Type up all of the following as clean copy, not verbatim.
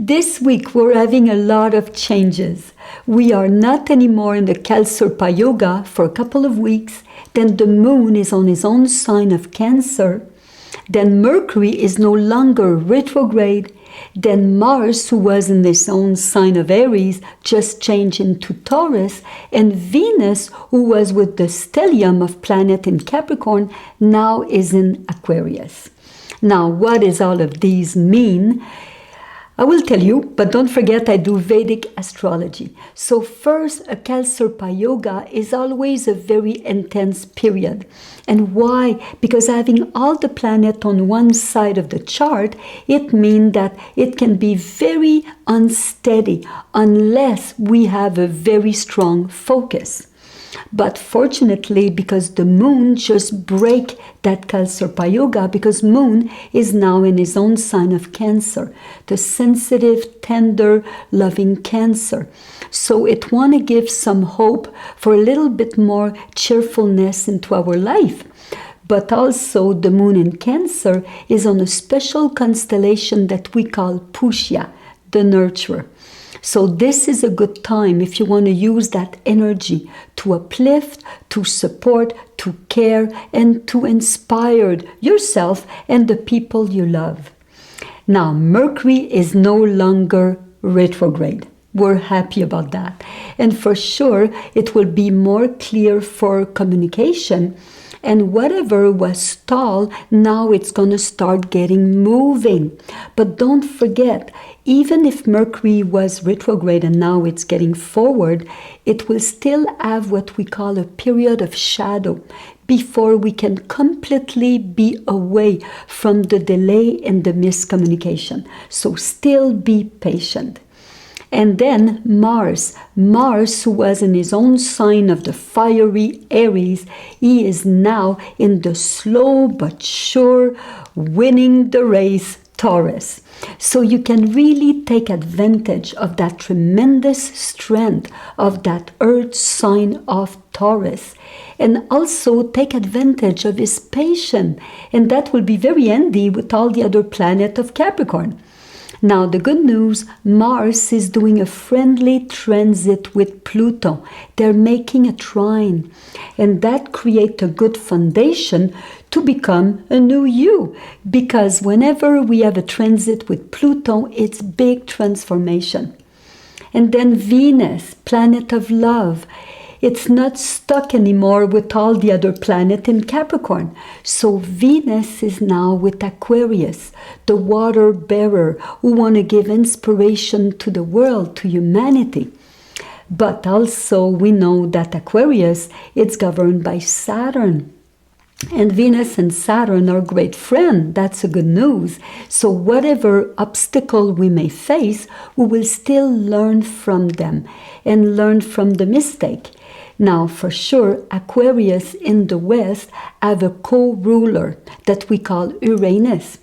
This week we're having a lot of changes. We are not anymore in the Kalsurpa Yoga for a couple of weeks. Then the moon is on his own sign of Cancer. Then Mercury is no longer retrograde. Then Mars, who was in his own sign of Aries, just changed into Taurus. And Venus, who was with the stellium of planet in Capricorn, now is in Aquarius. Now, what does all of these mean? I will tell you, but don't forget I do Vedic astrology. So first, a Kalsurpa Yoga is always a very intense period. And why? Because having all the planet on one side of the chart, it means that it can be very unsteady unless we have a very strong focus. But fortunately, because the moon just break that Kalsurpa Yoga, because moon is now in his own sign of Cancer, the sensitive, tender, loving Cancer. So it want to give some hope for a little bit more cheerfulness into our life. But also the moon in Cancer is on a special constellation that we call Pushya, the nurturer. So this is a good time if you want to use that energy to uplift, to support, to care, and to inspire yourself and the people you love. Now, Mercury is no longer retrograde. We're happy about that. And for sure, it will be more clear for communication. And whatever was stalled, now it's going to start getting moving. But don't forget, even if Mercury was retrograde and now it's getting forward, it will still have what we call a period of shadow before we can completely be away from the delay and the miscommunication. So still be patient. And then Mars, who was in his own sign of the fiery Aries, he is now in the slow but sure winning the race Taurus. So you can really take advantage of that tremendous strength of that earth sign of Taurus. And also take advantage of his patience. And that will be very handy with all the other planets of Capricorn. Now, the good news, Mars is doing a friendly transit with Pluto. They're making a trine. And that creates a good foundation to become a new you. Because whenever we have a transit with Pluto, it's big transformation. And then Venus, planet of love. It's not stuck anymore with all the other planets in Capricorn. So Venus is now with Aquarius, the water bearer who want to give inspiration to the world, to humanity. But also we know that Aquarius is governed by Saturn. And Venus and Saturn are great friends. That's a good news. So whatever obstacle we may face, we will still learn from them and learn from the mistake. Now, for sure, Aquarius in the West have a co-ruler that we call Uranus.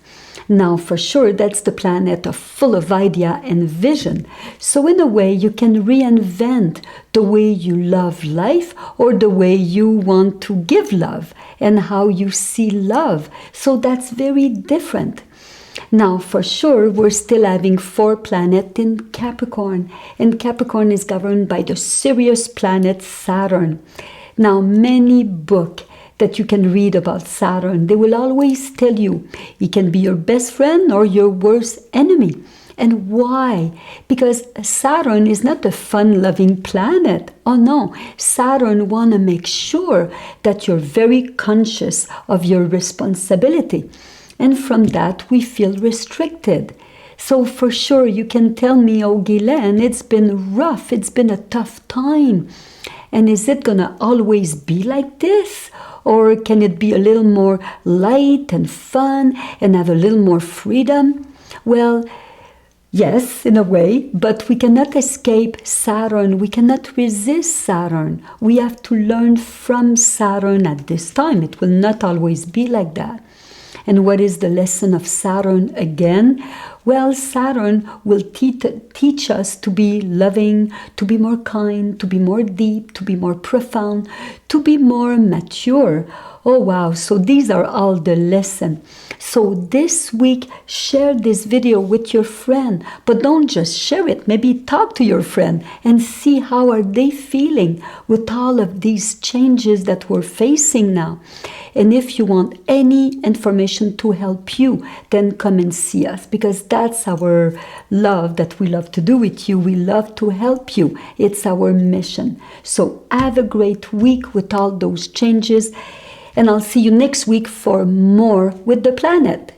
Now, for sure, that's the planet full of idea and vision. So in a way, you can reinvent the way you love life or the way you want to give love and how you see love. So that's very different. Now, for sure, we're still having 4 planets in Capricorn. And Capricorn is governed by the serious planet Saturn. Now, many books that you can read about Saturn, they will always tell you he can be your best friend or your worst enemy. And why? Because Saturn is not a fun-loving planet. Oh no, Saturn want to make sure that you're very conscious of your responsibility. And from that, we feel restricted. So for sure, you can tell me, oh, Guylaine, it's been rough. It's been a tough time. And is it going to always be like this? Or can it be a little more light and fun and have a little more freedom? Well, yes, in a way, but we cannot escape Saturn. We cannot resist Saturn. We have to learn from Saturn at this time. It will not always be like that. And what is the lesson of Saturn again? Well, Saturn will teach us to be loving, to be more kind, to be more deep, to be more profound, to be more mature. Oh wow, so these are all the lessons. So this week, share this video with your friend, but don't just share it. Maybe talk to your friend and see how are they feeling with all of these changes that we're facing now. And if you want any information to help you, then come and see us, because that's our love that we love to do with you. We love to help you. It's our mission. So have a great week with all those changes. And I'll see you next week for more with the planet.